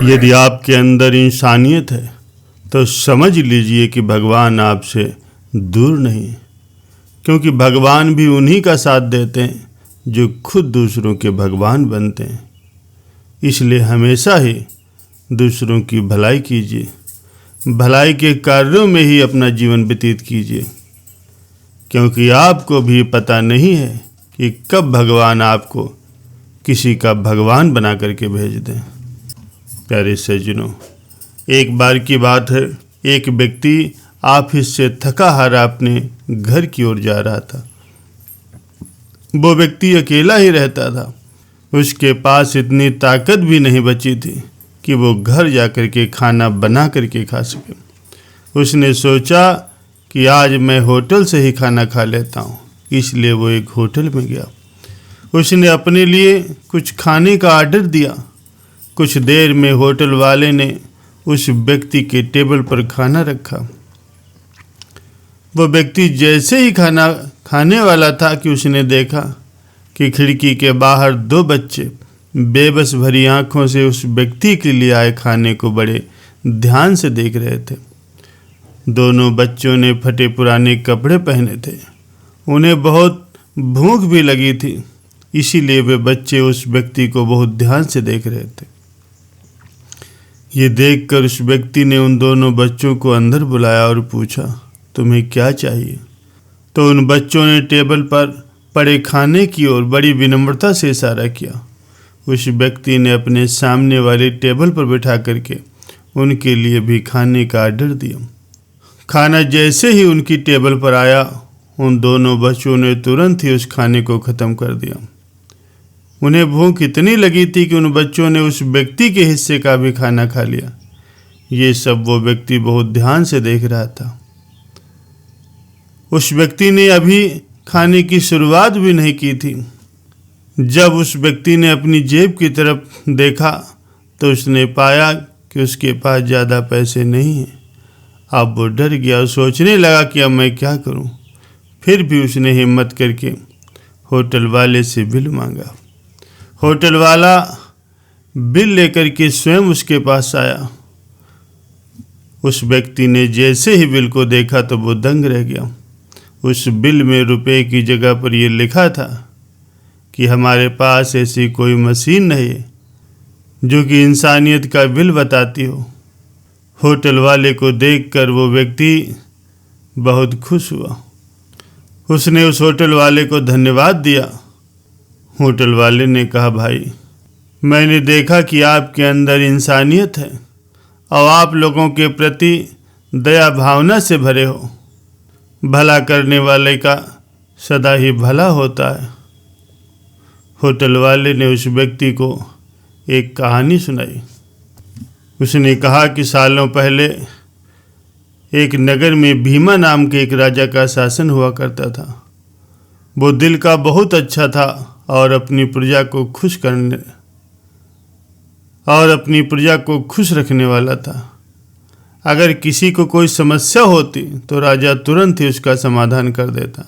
यदि आपके अंदर इंसानियत है तो समझ लीजिए कि भगवान आपसे दूर नहीं, क्योंकि भगवान भी उन्हीं का साथ देते हैं जो खुद दूसरों के भगवान बनते हैं। इसलिए हमेशा ही दूसरों की भलाई कीजिए, भलाई के कार्यों में ही अपना जीवन व्यतीत कीजिए, क्योंकि आपको भी पता नहीं है कि कब भगवान आपको किसी का भगवान बना करके भेज दें। प्यारे सज्जनों, एक बार की बात है, एक व्यक्ति ऑफिस से थका हारा अपने घर की ओर जा रहा था। वो व्यक्ति अकेला ही रहता था। उसके पास इतनी ताकत भी नहीं बची थी कि वो घर जाकर के खाना बना करके खा सके। उसने सोचा कि आज मैं होटल से ही खाना खा लेता हूँ, इसलिए वो एक होटल में गया। उसने अपने लिए कुछ खाने का ऑर्डर दिया। कुछ देर में होटल वाले ने उस व्यक्ति के टेबल पर खाना रखा। वो व्यक्ति जैसे ही खाना खाने वाला था कि उसने देखा कि खिड़की के बाहर दो बच्चे बेबस भरी आंखों से उस व्यक्ति के लिए आए खाने को बड़े ध्यान से देख रहे थे। दोनों बच्चों ने फटे पुराने कपड़े पहने थे। उन्हें बहुत भूख भी लगी थी, इसीलिए वे बच्चे उस व्यक्ति को बहुत ध्यान से देख रहे थे। ये देखकर उस व्यक्ति ने उन दोनों बच्चों को अंदर बुलाया और पूछा, तुम्हें क्या चाहिए? तो उन बच्चों ने टेबल पर पड़े खाने की ओर बड़ी विनम्रता से इशारा किया। उस व्यक्ति ने अपने सामने वाली टेबल पर बैठा करके उनके लिए भी खाने का ऑर्डर दिया। खाना जैसे ही उनकी टेबल पर आया, उन दोनों बच्चों ने तुरंत ही उस खाने को ख़त्म कर दिया। उन्हें भूख इतनी लगी थी कि उन बच्चों ने उस व्यक्ति के हिस्से का भी खाना खा लिया। ये सब वो व्यक्ति बहुत ध्यान से देख रहा था। उस व्यक्ति ने अभी खाने की शुरुआत भी नहीं की थी। जब उस व्यक्ति ने अपनी जेब की तरफ देखा तो उसने पाया कि उसके पास ज़्यादा पैसे नहीं हैं। अब वो डर गया और सोचने लगा कि अब मैं क्या करूं। फिर भी उसने हिम्मत करके होटल वाले से बिल मांगा। होटल वाला बिल लेकर के स्वयं उसके पास आया। उस व्यक्ति ने जैसे ही बिल को देखा तो वो दंग रह गया। उस बिल में रुपए की जगह पर ये लिखा था कि हमारे पास ऐसी कोई मशीन नहीं है जो कि इंसानियत का बिल बताती हो। होटल वाले को देखकर वो व्यक्ति बहुत खुश हुआ। उसने उस होटल वाले को धन्यवाद दिया। होटल वाले ने कहा, भाई, मैंने देखा कि आपके अंदर इंसानियत है और आप लोगों के प्रति दया भावना से भरे हो। भला करने वाले का सदा ही भला होता है। होटल वाले ने उस व्यक्ति को एक कहानी सुनाई। उसने कहा कि सालों पहले एक नगर में भीमा नाम के एक राजा का शासन हुआ करता था। वो दिल का बहुत अच्छा था और अपनी प्रजा को खुश रखने वाला था। अगर किसी को कोई समस्या होती तो राजा तुरंत ही उसका समाधान कर देता।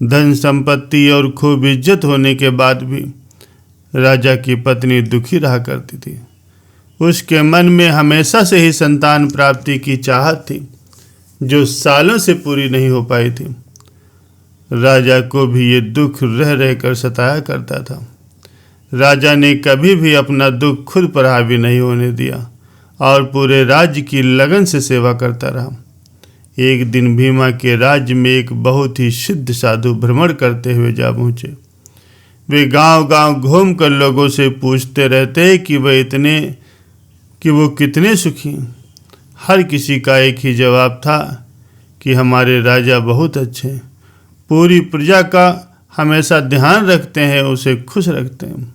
धन संपत्ति और खूब इज्जत होने के बाद भी राजा की पत्नी दुखी रहा करती थी। उसके मन में हमेशा से ही संतान प्राप्ति की चाहत थी, जो सालों से पूरी नहीं हो पाई थी। राजा को भी ये दुख रह रहकर सताया करता था। राजा ने कभी भी अपना दुख खुद पर हावी नहीं होने दिया और पूरे राज्य की लगन से सेवा करता रहा। एक दिन भीमा के राज्य में एक बहुत ही सिद्ध साधु भ्रमण करते हुए जा पहुँचे। वे गांव-गांव घूमकर लोगों से पूछते रहते कि वो कितने सुखी। हर किसी का एक ही जवाब था कि हमारे राजा बहुत अच्छे हैं, पूरी प्रजा का हमेशा ध्यान रखते हैं, उसे खुश रखते हैं।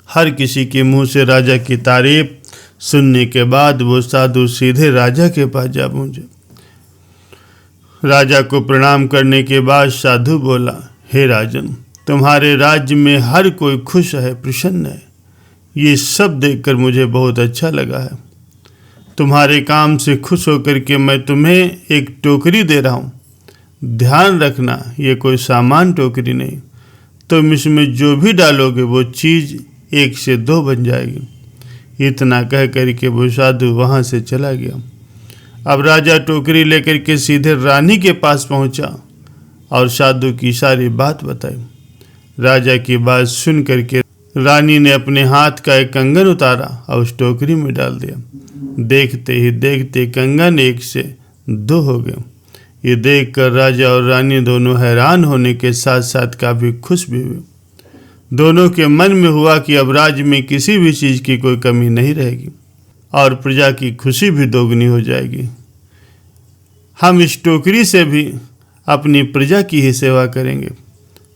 हर किसी के मुंह से राजा की तारीफ सुनने के बाद वो साधु सीधे राजा के पास जा पहुँचे। राजा को प्रणाम करने के बाद साधु बोला, हे राजन, तुम्हारे राज्य में हर कोई खुश है, प्रसन्न है। ये सब देखकर मुझे बहुत अच्छा लगा है। तुम्हारे काम से खुश होकर के मैं तुम्हें एक टोकरी दे रहा हूँ। ध्यान रखना, ये कोई सामान टोकरी नहीं। तुम इसमें जो भी डालोगे वो चीज़ 1 से 2 बन जाएगी। इतना कह करके वो साधु वहाँ से चला गया। अब राजा टोकरी लेकर के सीधे रानी के पास पहुँचा और साधु की सारी बात बताई। राजा की बात सुन करके रानी ने अपने हाथ का एक कंगन उतारा और उस टोकरी में डाल दिया। देखते ही देखते कंगन 1 से 2 हो गए। ये देखकर राजा और रानी दोनों हैरान होने के साथ साथ काफ़ी खुश भी हुए। दोनों के मन में हुआ कि अब राज्य में किसी भी चीज़ की कोई कमी नहीं रहेगी और प्रजा की खुशी भी दोगुनी हो जाएगी। हम इस टोकरी से भी अपनी प्रजा की ही सेवा करेंगे।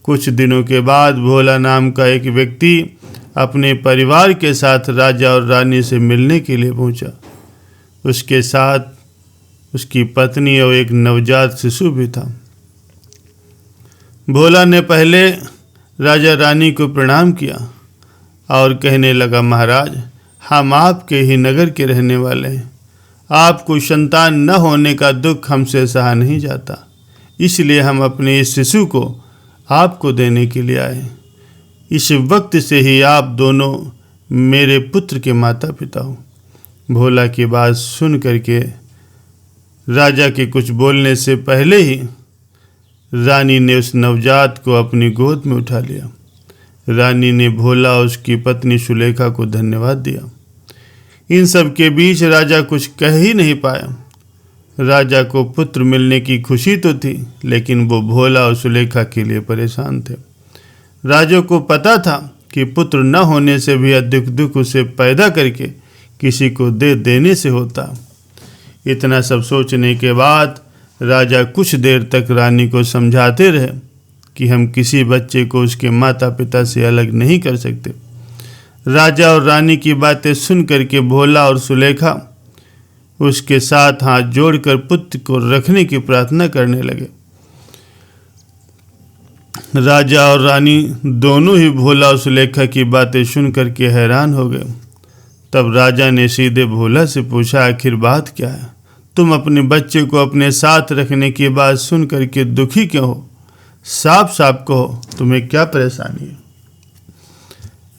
कुछ दिनों के बाद भोला नाम का एक व्यक्ति अपने परिवार के साथ राजा और रानी से मिलने के लिए पहुंचा। उसके साथ उसकी पत्नी और एक नवजात शिशु भी था। भोला ने पहले राजा रानी को प्रणाम किया और कहने लगा, महाराज, हम आपके ही नगर के रहने वाले हैं। आपको संतान न होने का दुख हमसे सहा नहीं जाता, इसलिए हम अपने इस शिशु को आपको देने के लिए आए। इस वक्त से ही आप दोनों मेरे पुत्र के माता पिता हो। भोला की बात सुन करके राजा के कुछ बोलने से पहले ही रानी ने उस नवजात को अपनी गोद में उठा लिया। रानी ने भोला और उसकी पत्नी सुलेखा को धन्यवाद दिया। इन सब के बीच राजा कुछ कह ही नहीं पाया। राजा को पुत्र मिलने की खुशी तो थी, लेकिन वो भोला और सुलेखा के लिए परेशान थे। राजा को पता था कि पुत्र न होने से भी अधिक दुख उसे पैदा करके किसी को दे देने से होता। इतना सब सोचने के बाद राजा कुछ देर तक रानी को समझाते रहे कि हम किसी बच्चे को उसके माता पिता से अलग नहीं कर सकते। राजा और रानी की बातें सुन करके भोला और सुलेखा उसके साथ हाथ जोड़कर पुत्र को रखने की प्रार्थना करने लगे। राजा और रानी दोनों ही भोला और सुलेखा की बातें सुन करके हैरान हो गए। तब राजा ने सीधे भोला से पूछा, आखिर बात क्या है? तुम अपने बच्चे को अपने साथ रखने की बात सुन करके दुखी क्यों हो? साफ साफ कहो, तुम्हें क्या परेशानी है?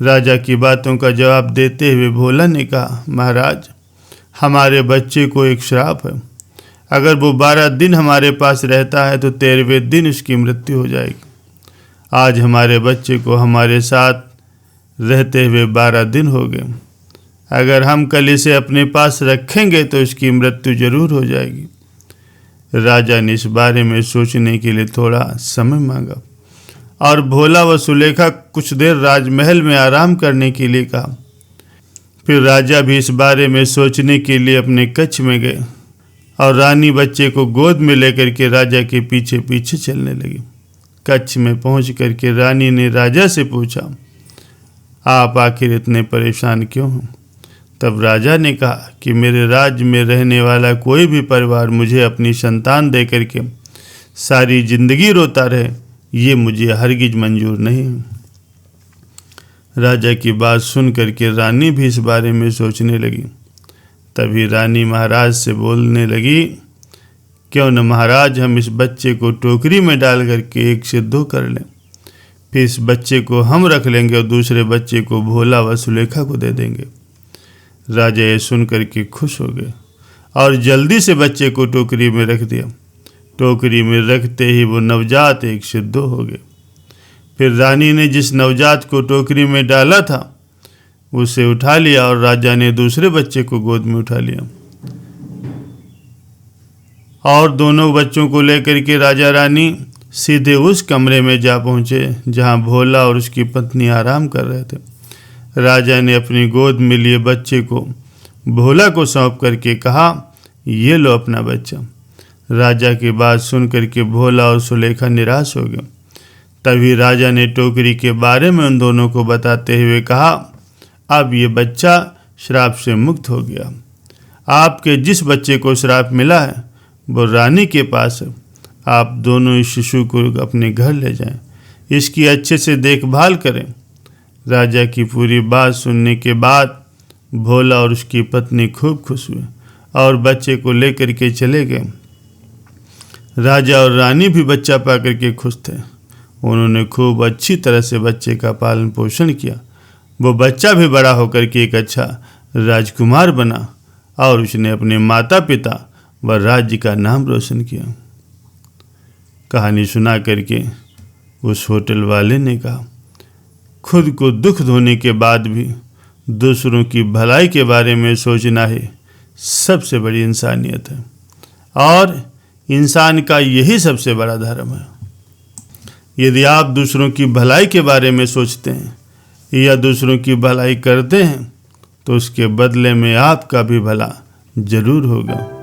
राजा की बातों का जवाब देते हुए भोला ने कहा, महाराज, हमारे बच्चे को एक श्राप है। अगर वो 12 दिन हमारे पास रहता है तो 13वें दिन उसकी मृत्यु हो जाएगी। आज हमारे बच्चे को हमारे साथ रहते हुए 12 दिन हो गए। अगर हम कल इसे अपने पास रखेंगे तो इसकी मृत्यु जरूर हो जाएगी। राजा ने इस बारे में सोचने के लिए थोड़ा समय मांगा और भोला व सुलेखा कुछ देर राजमहल में आराम करने के लिए कहा। फिर राजा भी इस बारे में सोचने के लिए अपने कक्ष में गए और रानी बच्चे को गोद में लेकर के राजा के पीछे पीछे चलने लगी। कक्ष में पहुंच करके रानी ने राजा से पूछा, आप आखिर इतने परेशान क्यों हो? तब राजा ने कहा कि मेरे राज्य में रहने वाला कोई भी परिवार मुझे अपनी संतान दे करके सारी जिंदगी रोता रहे, ये मुझे हरगिज मंजूर नहीं है। राजा की बात सुन करके रानी भी इस बारे में सोचने लगी। तभी रानी महाराज से बोलने लगी, क्यों न महाराज हम इस बच्चे को टोकरी में डाल करके 1 से 2 कर लें। फिर इस बच्चे को हम रख लेंगे और दूसरे बच्चे को भोला व सुलेखा को दे देंगे। राजा ये सुन करके खुश हो गए और जल्दी से बच्चे को टोकरी में रख दिया। टोकरी में रखते ही वो नवजात 1 से 2 हो गए। फिर रानी ने जिस नवजात को टोकरी में डाला था उसे उठा लिया और राजा ने दूसरे बच्चे को गोद में उठा लिया और दोनों बच्चों को लेकर के राजा रानी सीधे उस कमरे में जा पहुंचे जहां भोला और उसकी पत्नी आराम कर रहे थे। राजा ने अपनी गोद में लिए बच्चे को भोला को सौंप करके कहा, ये लो अपना बच्चा। राजा की बात सुन करके भोला और सुलेखा निराश हो गए। तभी राजा ने टोकरी के बारे में उन दोनों को बताते हुए कहा, अब ये बच्चा श्राप से मुक्त हो गया। आपके जिस बच्चे को श्राप मिला है वो रानी के पास है। आप दोनों इस शिशु को अपने घर ले जाएं, इसकी अच्छे से देखभाल करें। राजा की पूरी बात सुनने के बाद भोला और उसकी पत्नी खूब खुश हुए और बच्चे को लेकर के चले गए। राजा और रानी भी बच्चा पाकर के खुश थे। उन्होंने खूब अच्छी तरह से बच्चे का पालन पोषण किया वो बच्चा भी बड़ा होकर के एक अच्छा राजकुमार बना और उसने अपने माता पिता व राज्य का नाम रोशन किया। कहानी सुना करके उस होटल वाले ने कहा, खुद को दुख धोने के बाद भी दूसरों की भलाई के बारे में सोचना ही सबसे बड़ी इंसानियत है और इंसान का यही सबसे बड़ा धर्म है। यदि आप दूसरों की भलाई के बारे में सोचते हैं या दूसरों की भलाई करते हैं तो उसके बदले में आपका भी भला जरूर होगा।